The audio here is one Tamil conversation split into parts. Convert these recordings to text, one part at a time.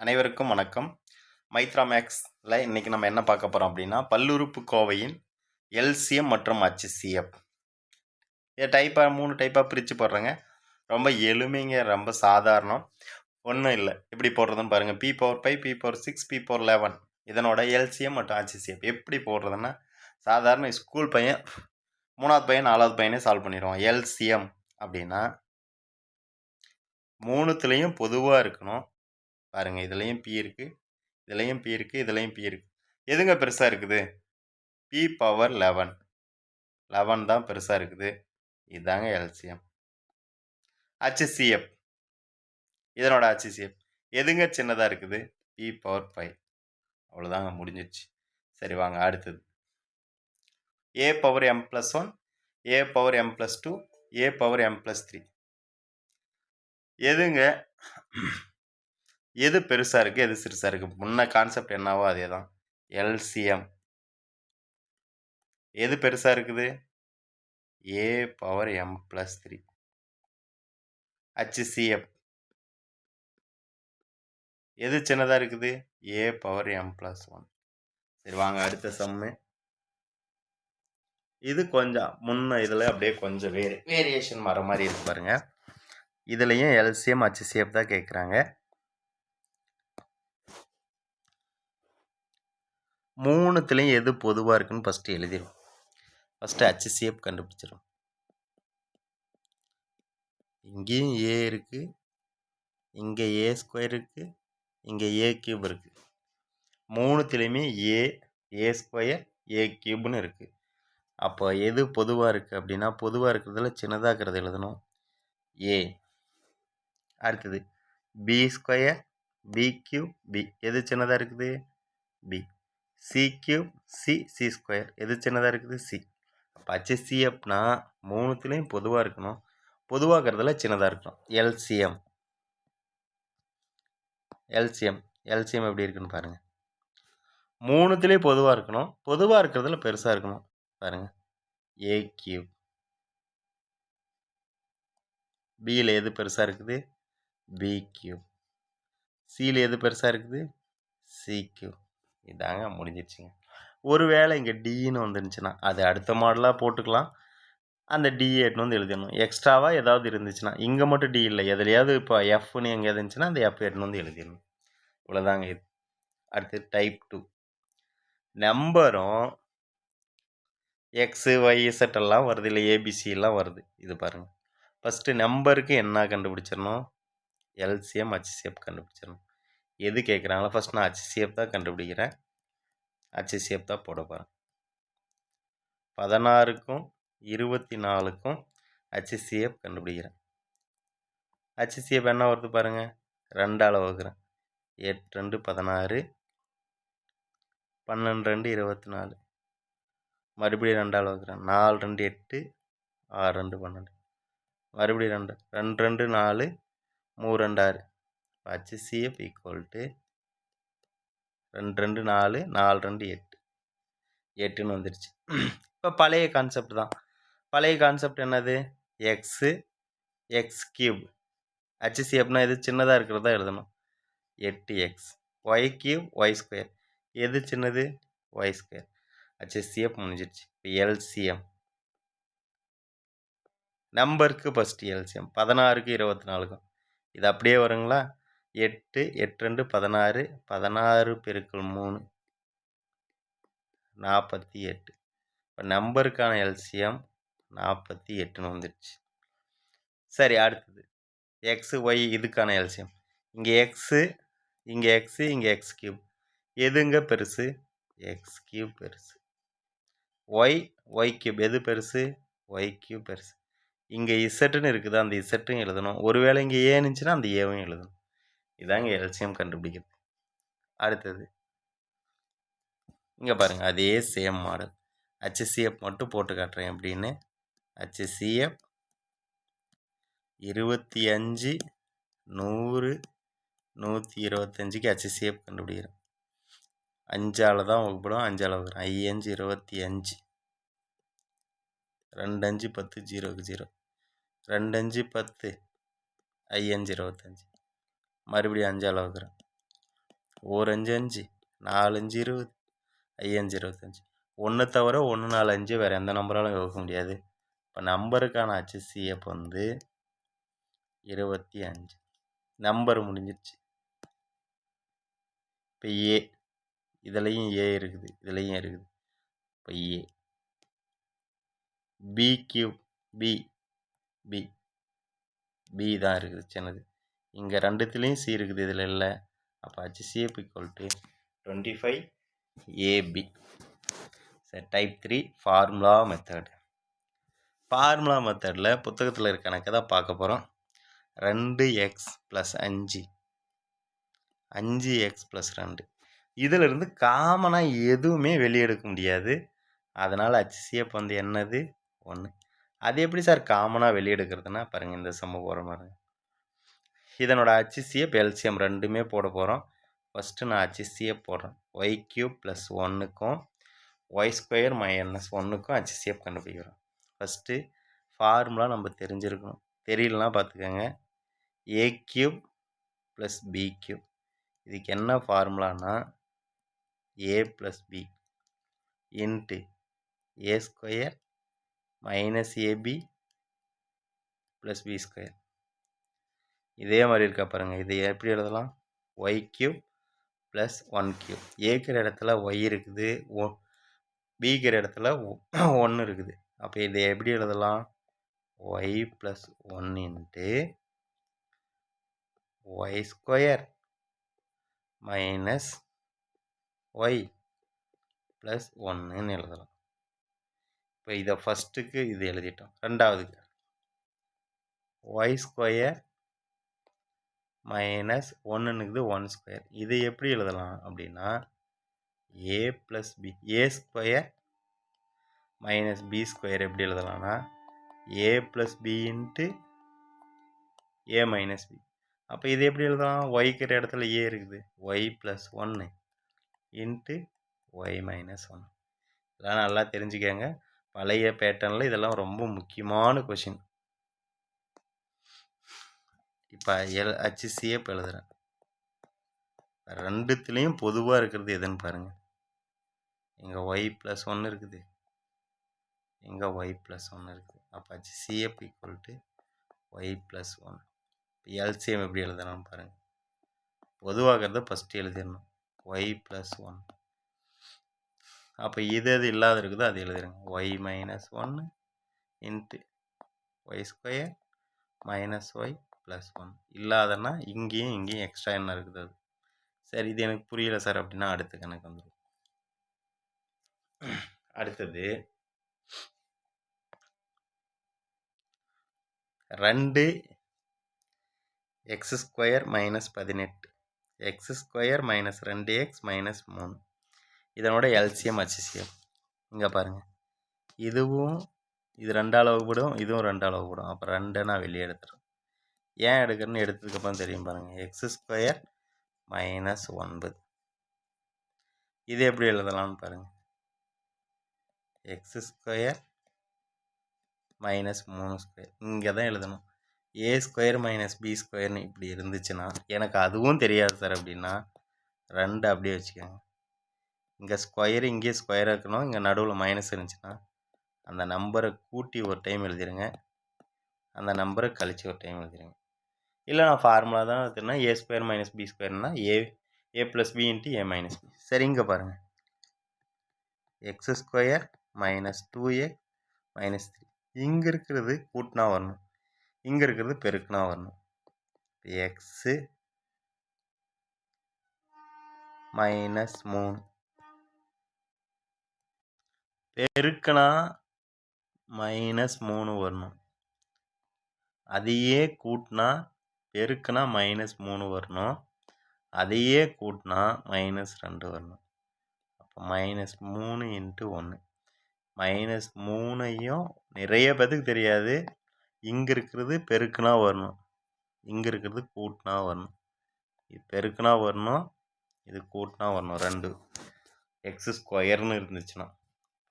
அனைவருக்கும் வணக்கம். மைத்ரா மேக்ஸில் இன்றைக்கி நம்ம என்ன பார்க்க போகிறோம் அப்படின்னா, பல்லுறுப்புக்கோவையின் எல்சிஎம் மற்றும் HCF டைப்பாக 3 டைப்பாக பிரித்து போடுறேங்க. ரொம்ப எளிமைங்க, ரொம்ப சாதாரணம், ஒன்றும் இல்லை. எப்படி போடுறதுன்னு பாருங்கள். P⁴, P⁴6, P⁴11 இதனோட எல்சிஎம் மற்றும் HCF எப்படி போடுறதுன்னா, சாதாரண ஸ்கூல் பையன் 3வது பையன் 4வது பையனே சால்வ் பண்ணிடுவான். எல்சிஎம் அப்படின்னா 3த்துலேயும் பொதுவாக இருக்கணும். பாருங்கள், இதுலேயும் P இருக்குது, இதுலேயும் P இருக்குது, இதுலேயும் P இருக்குது. எதுங்க பெருசாக இருக்குது? P⁴11 11 தான் பெருசாக இருக்குது. இதுதாங்க எல்சிஎம். HCF இதனோட HCF எதுங்க சின்னதாக இருக்குது? P⁴5 அவ்வளோதாங்க, முடிஞ்சிடுச்சு. சரி வாங்க அடுத்தது. A⁴m+1, A⁴m+2, A⁴m+3 எதுங்க எது பெருசாக இருக்குது, எது சிறுசாக இருக்குது? முன்ன கான்செப்ட் என்னவோ அதே தான். எல்சிஎம் எது பெருசாக இருக்குது? A⁴m+3. HCF எது சின்னதாக இருக்குது? A⁴m+1. சரி வாங்க அடுத்த சம்மு. இது கொஞ்சம் முன்ன இதில் அப்படியே கொஞ்சம் வேரியேஷன் வர மாதிரி இருக்கு பாருங்க. இதுலேயும் எல்சிஎம் HCF தான் கேட்குறாங்க. 3த்துலேயும் எது பொதுவாக இருக்குன்னு ஃபஸ்ட்டு எழுதிடும். ஃபஸ்ட்டு HCF கண்டுபிடிச்சிடும். இங்கேயும் A இருக்குது, இங்கே A² இருக்குது, இங்கே A³ இருக்குது. 3த்துலேயுமே A² A³ இருக்குது. அப்போ எது பொதுவாக இருக்குது அப்படின்னா, பொதுவாக இருக்கிறதுல சின்னதாக இருக்கிறது எழுதணும், A. அடுத்தது B² B³ B எது சின்னதாக இருக்குது? B. C³ C² எது சின்னதாக இருக்குது? C. அப்போ HCFனா 3த்துலேயும் பொதுவாக இருக்கணும், பொதுவாகிறதுல சின்னதாக இருக்கணும். எல்சிஎம் எல்சிஎம் எப்படி இருக்குன்னு பாருங்கள். 3த்துலேயும் பொதுவாக இருக்கணும், பொதுவாக இருக்கிறதுல பெருசாக இருக்கணும். பாருங்கள், A³ Bயில் எது பெருசாக இருக்குது? B³ Cயில் எது பெருசாக இருக்குது? C³ இதாங்க முடிஞ்சிடுச்சுங்க. ஒருவேளை இங்கே Dன்னு வந்துருந்துச்சுன்னா அது அடுத்த மாடலாக போட்டுக்கலாம். அந்த D எட்டுன்னு வந்து எழுதிடணும். எக்ஸ்ட்ராவாக ஏதாவது இருந்துச்சுன்னா, இங்கே மட்டும் D இல்லை, எதுலையாவது இப்போ Fன்னு எங்கே இருந்துச்சுன்னா அந்த F எட்டுன்னு வந்து எழுதிடணும். இவ்வளோதாங்க இது. அடுத்து டைப் 2. நம்பரும் XYZ எல்லாம் வருது, இல்லை ABC எல்லாம் வருது. இது பாருங்கள். ஃபஸ்ட்டு நம்பருக்கு என்ன கண்டுபிடிச்சிடணும்? LCM HCF கண்டுபிடிச்சிடணும். எது கேட்குறாங்களோ ஃபஸ்ட் நான் HCF தான் கண்டுபிடிக்கிறேன். HCF தான் போட போகிறேன். 16க்கும் 24க்கும் HCF கண்டுபிடிக்கிறேன். HCF என்ன வருது பாருங்கள், 2ஆல் வகுக்கிறேன். 8 2 16, 12 2 24, மறுபடியும் 2ஆல் வகுக்கிறேன். 4 2 8, 6 2 12, மறுபடியும் 2 2 2 4, 3 2 6. HCF = 2 2 4, 4 2 8, 8ன்னு வந்துடுச்சு. இப்போ பழைய கான்செப்ட் தான். பழைய கான்செப்ட் என்னது? X³ HCFனா எது சின்னதாக இருக்கிறதா எழுதணும், 8X. Y³ Y² எது சின்னது? Y². HCF முடிஞ்சிடுச்சு. இப்போ எல்சிஎம் நம்பருக்கு ஃபஸ்ட்டு எல்சிஎம் 16க்கு 24க்கும் இது அப்படியே வருங்களா? 8 8 2 16, 16 × 3 48. இப்போ நம்பருக்கான எல்சிஎம் 48ன்னு வந்துடுச்சு. சரி அடுத்தது XY இதுக்கான எல்சிஎம். இங்கே X, இங்கே X, இங்கே X³ எதுங்க பெருசு? X³ பெருசு. Y³ எது பெருசு? Y³ பெருசு. இங்கே இசட்டுன்னு இருக்குது, அந்த இசட்டும் எழுதணும். ஒருவேளை இங்கே ஏ இருந்துச்சுன்னா அந்த ஏவும் எழுதணும். இதாங்க எல்சிஎம் கண்டுபிடிக்கிறது. அடுத்தது இங்கே பாருங்கள், அதே சேம் மாடல். HCF மட்டும் போட்டு காட்டுறேன் அப்படின்னு. HCF 25 100 125க்கு HCF கண்டுபிடிக்கிறேன். 5ஆல் தான் வகுப்படும், 5ஆல் வகுக்கிறேன். 5 25, 2 5 10 0க்கு 0, 2 5 10, 5 25, மறுபடியும் 5ஆல் வகுக்கிறேன். ஒரு 5 5 4 5 20 5 5 25 1 தவிர 1 4 5 வேறு எந்த நம்பராலும் வகுக்க முடியாது. இப்போ நம்பருக்கான HCF வந்து 25. நம்பர் முடிஞ்சிருச்சு. இப்போ ஏ இதுலேயும் ஏ இருக்குது, இதுலேயும் இருக்குது. இப்போ A B cube B B B தான் இருக்குது சின்னது. இங்கே ரெண்டுத்துலேயும் சி இருக்குது, இதில் இல்லை. அப்போ HCF = 25 AB. சரி, டைப் 3 ஃபார்முலா மெத்தட். ஃபார்முலா மெத்தடில் புத்தகத்தில் இருக்க கணக்கு தான் பார்க்க போகிறோம். 2x + 5 5x + 2 இதிலிருந்து காமனாக எதுவுமே வெளியே எடுக்க முடியாது. அதனால் HCF வந்து என்னது 1. அது எப்படி சார் காமனாக வெளியே எடுக்கிறதுனா பாருங்கள், இந்த சம்மு போகிற மாதிரி. இதனோட HCF LCM ரெண்டுமே போட போகிறோம். ஃபஸ்ட்டு நான் HCF போடுறேன். y³ + 1க்கும் y² - 1க்கும் HCF கண்டுபிடிக்கிறோம். ஃபஸ்ட்டு ஃபார்முலா நம்ம தெரிஞ்சிருக்கணும். தெரியலனா பார்த்துக்கோங்க. a³ + b³ இதுக்கு என்ன ஃபார்முலானா a + b × a² - ab + b². இதே மாதிரி இருக்கா பாருங்கள். இதை எப்படி எழுதலாம்? y³ + 1³ ஏக்கிற இடத்துல y இருக்குது, பிங்கிற இடத்துல 1 இருக்குது. அப்போ இதை எப்படி எழுதலாம்? y + 1 × y² - y + 1ன்னு எழுதலாம். இப்போ இதை ஃபஸ்ட்டுக்கு இது எழுதிட்டோம். ரெண்டாவதுக்கு y² - 1ன்னுக்குது 1². இதை எப்படி எழுதலாம் அப்படின்னா a + b a² - b² எப்படி எழுதலாம்னா a + b × a - b. அப்போ இது எப்படி எழுதலாம்? yக்கிற இடத்துல a இருக்குது, y + 1 × y - 1. இதெல்லாம் நல்லா தெரிஞ்சுக்கங்க. பழைய பேட்டர்னில் இதெல்லாம் ரொம்ப முக்கியமான கொஷின். இப்போ HCF எழுதுகிறேன். ரெண்டுத்துலேயும் பொதுவாக இருக்கிறது எதுன்னு பாருங்கள். இங்கே y + 1 இருக்குது, இங்கே y + 1 இருக்குது. அப்போ HCF = y + 1. LCM எப்படி எழுதலாம்னு பாருங்கள். பொதுவாகிறத ஃபஸ்ட்டு எழுதிடணும். y + 1. அப்போ இது எது இல்லாத இருக்குதோ அது எழுதிடுங்க. y - 1 × y² - y + 1. இல்லாதன்னா இங்கேயும் எக்ஸ்ட்ரா என்ன இருக்குது அது. சரி, இது எனக்கு புரியலை சார் அப்படின்னா அடுத்த கணக்கு வந்துடும். அடுத்தது 2x² - 18 x² - 2x - 3 இதனோட LCM HCF. இங்கே பாருங்கள், இதுவும் இது 2ஆல் வகுப்படும், இதுவும் 2ஆல் வகுப்படும். அப்போ 2 நான் வெளியே எடுத்துகிறேன். ஏன் எடுக்கிறேன்னு எடுத்ததுக்கப்புறம் தெரியும் பாருங்கள். x² - 9 இது எப்படி எழுதலாம்னு பாருங்கள். x² - 3² இங்கே தான் எழுதணும். a² - b²ன்னு இப்படி இருந்துச்சுன்னா எனக்கு அதுவும் தெரியாது சார் அப்படின்னா 2 அப்படியே வச்சுக்கோங்க. இங்கே ஸ்கொயர், இங்கே ஸ்கொயர் இருக்கணும். இங்கே நடுவில் மைனஸ் இருந்துச்சுன்னா அந்த நம்பரை கூட்டி ஒரு டைம் எழுதிடுங்க, அந்த நம்பரை கழித்து ஒரு டைம் எழுதிடுங்க. இல்லை நான் ஃபார்முலா தான் எடுத்துன்னா a² - b²ன்னா a + b × a - b. சரி, இங்கே பாருங்கள். x² - 2x - 3 இங்கே இருக்கிறது கூட்டினா வரணும், இங்கே இருக்கிறது பெருக்குனா வரணும். x - 3 பெருக்குனா -3 வரணும். அதையே கூட்டினா பெருக்குனா -3 வரணும், அதையே கூட்டினா -2 வரணும். அப்போ -3 × 1 -3ஐயும் நிறைய பேருக்கு தெரியாது. இங்கே இருக்கிறது பெருக்குனா வரணும், இங்கே இருக்கிறது கூட்டினா வரணும். இது பெருக்குனா வரணும், இது கூட்டினா வரணும். 2 x² இருந்துச்சுன்னா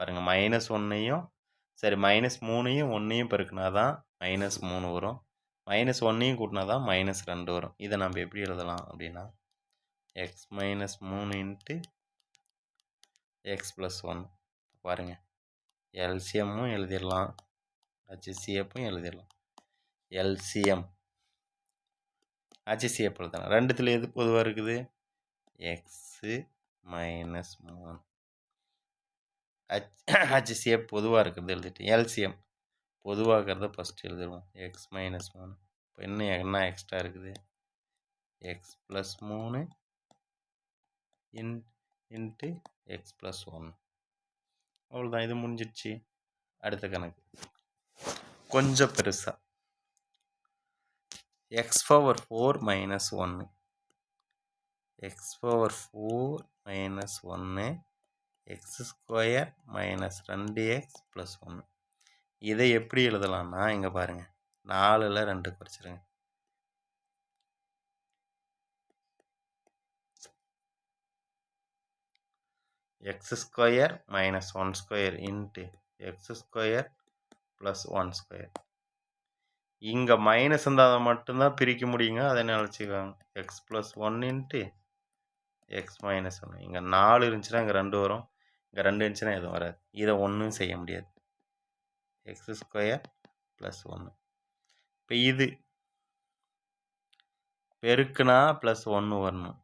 பாருங்கள். -1ஐயும் சரி -3ஐயும் 1ஐயும் பெருக்குனா தான் -3 வரும். -1ஐயும் கூட்டினா தான் -2 வரும். இதை நம்ம எப்படி எழுதலாம் அப்படின்னா X minus 3 into x plus 1. பாருங்கள், எல்சிஎம்மும் எழுதிடலாம், ஹச்சிசிஎஃப்பும் எழுதிடலாம். எல்சிஎம் ஹச்சிசிஎஃப் எழுதலாம். ரெண்டுத்தில் எது பொதுவாக இருக்குது? X minus 3. ஹச்சிசிஎஃப் பொதுவாக இருக்கிறது எழுதிட்டு, எல்சிஎம் பொதுவாகிறத ஃபஸ்ட்டு எழுதிடுவோம். X minus 3. இப்போ இன்னும் என்ன எக்ஸ்ட்ரா இருக்குது? X plus 3 into x plus 1. அவ்வளோதான், இது முடிஞ்சிடுச்சு. அடுத்த கணக்கு கொஞ்சம் பெருசாக. X power 4 minus 1. X power 4 minus 1 x square minus 2x plus 1. இதை எப்படி எழுதலாம்னா, இங்கே பாருங்கள், 4ல் 2 குறைச்சிருங்க. X square minus 1 square into x square plus 1 square. இங்கே மைனஸ் இருந்தால் அதை மட்டும்தான் பிரிக்க முடியுங்க, அதை நினச்சிக்கோங்க. X plus 1 into X minus 1. இங்கே 4 இருந்துச்சுன்னா இங்கே 2 வரும், இங்கே 2 இருந்துச்சுன்னா எதுவும் வராது. இதை ஒன்றும் செய்ய முடியாது. X square plus 1. இப்போ இது பெருக்குனா ப்ளஸ் 1 வரணும்,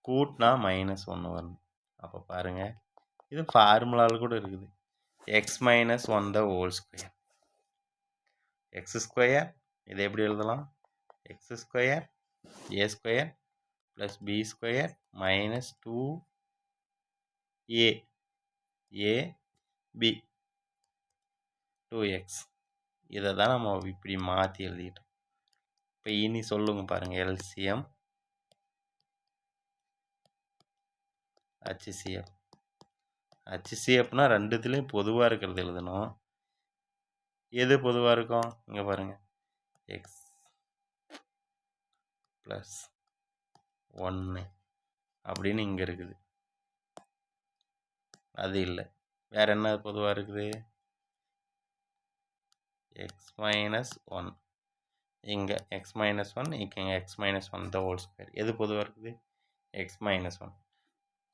கூட்டினா மைனஸ் 1 வரணும். அப்போ பாருங்கள், இது ஃபார்முலாவில் கூட இருக்குது. X minus 1 the whole square. X square இதை எப்படி எழுதலாம்? X square a square plus b square minus 2a b 2x. இதை தான் நம்ம இப்படி மாற்றி எழுதிட்டோம். இப்போ இனி சொல்லுங்க பாருங்கள், எல்சிஎம் ஹச்சிசிஎஃப். ஹச்சிசிஎஃப்னா ரெண்டுத்துலேயும் பொதுவாக இருக்கிறது எழுதணும். எது பொதுவாக இருக்கும்? இங்கே பாருங்கள், எக்ஸ் ப்ளஸ் 1 அப்படின்னு இங்கே இருக்குது, அது இல்லை. வேறு என்ன பொதுவாக இருக்குது? X minus 1. இங்கே எக்ஸ் மைனஸ் 1, இங்கே X minus 1 the whole square. எது பொதுவாக இருக்குது? X minus 1.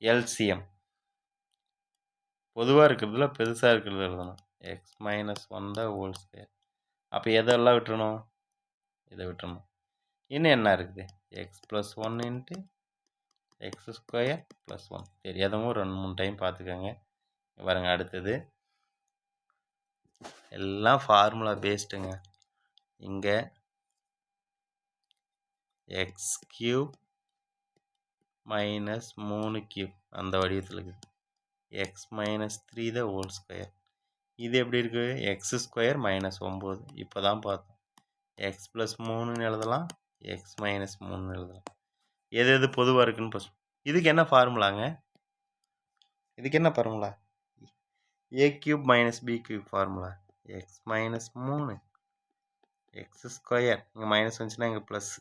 எல்சிஎம் பொதுவாக இருக்கிறதுல பெருசாக இருக்கிறது எழுதணும். X minus 1 the whole square. அப்போ எதெல்லாம் விட்டுறணும்? இதை விட்டுறணும். இன்னும் என்ன இருக்குது? X plus 1 into x square plus 1. தெரியாதவங்க 2-3 டைம் பார்த்துக்கோங்க. பாருங்கள், அடுத்தது எல்லாம் ஃபார்முலா பேஸ்டுங்க. இங்கே எக்ஸ் கியூப் மைனஸ் 3 கியூப் அந்த வடிவத்தில் இருக்குது. எக்ஸ் மைனஸ் 3 த ஹோல் ஸ்கொயர். இது எப்படி இருக்குது? X square minus 9. இப்போ தான் பார்த்தோம். எக்ஸ் ப்ளஸ் 3ன்னு எழுதலாம், எக்ஸ் மைனஸ் 3ன்னு எழுதலாம். எது எது பொதுவாக இருக்குன்னு ஃபஸ்ட். இதுக்கு என்ன ஃபார்முலாங்க? இதுக்கு என்ன formula? A cube minus b cube formula. X minus 3 x square, இங்கே மைனஸ் வந்துச்சுன்னா இங்கே plus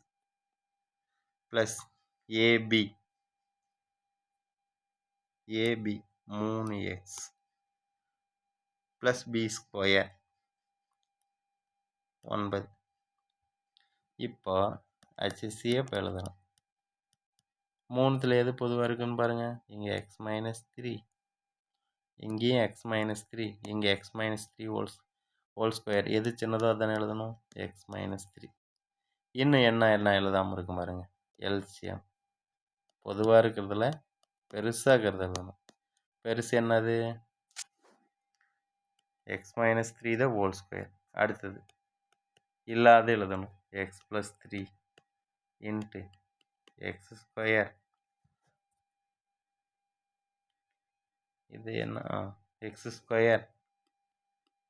plus ab 3x plus b square 9. இப்போ ஹச்சிசிஎஃப் எழுதலாம். 3ல் எது பொதுவாக இருக்குன்னு பாருங்கள். இங்கே எக்ஸ் மைனஸ் 3, இங்கேயும் எக்ஸ் மைனஸ் 3, இங்கே எக்ஸ் மைனஸ் 3 ஹோல் ஸ்கொயர். எது சின்னதோ தானே எழுதணும்? X minus 3. இன்னும் என்ன எழுதாமல் இருக்கும் பாருங்கள். எல்சிஎம் பொதுவாக இருக்கிறதுல பெருசாக இருக்கிறது எழுதணும். பெருசு என்னது? எக்ஸ் மைனஸ் 3 த ஹோல் ஸ்கொயர். அடுத்தது இல்லாத எழுதணும். X plus 3 into x square. இது என்ன? X square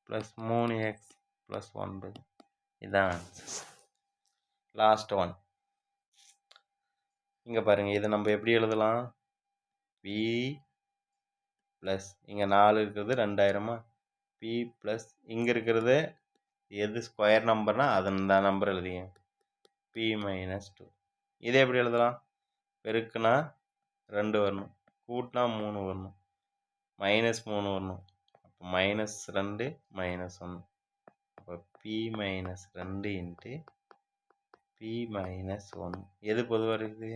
plus 3x plus 9. இதான் லாஸ்ட் ஒன். இங்கே பாருங்கள், இதை நம்ம எப்படி எழுதலாம்? பி ப்ளஸ் இங்கே 4 இருக்கிறது 2000. பி ப்ளஸ் இங்கே இருக்கிறது எது ஸ்கொயர் நம்பர்னால் அந்த நம்பர் எழுதிங்க. B minus 2. இதை எப்படி எழுதலாம்? பெருக்குனா 2 வரணும், கூட்டினா 3 வரணும், மைனஸ் 3 வரணும். அப்போ மைனஸ் 2 மைனஸ் 1. அப்போ b minus 2 into b minus 1. எது பொதுவாக இருக்குது?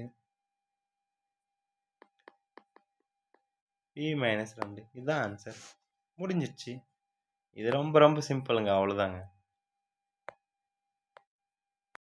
p-2 இதுதான் ஆன்சர். முடிஞ்சிருச்சு. இது ரொம்ப ரொம்ப சிம்பிளுங்க. அவ்வளோதாங்க.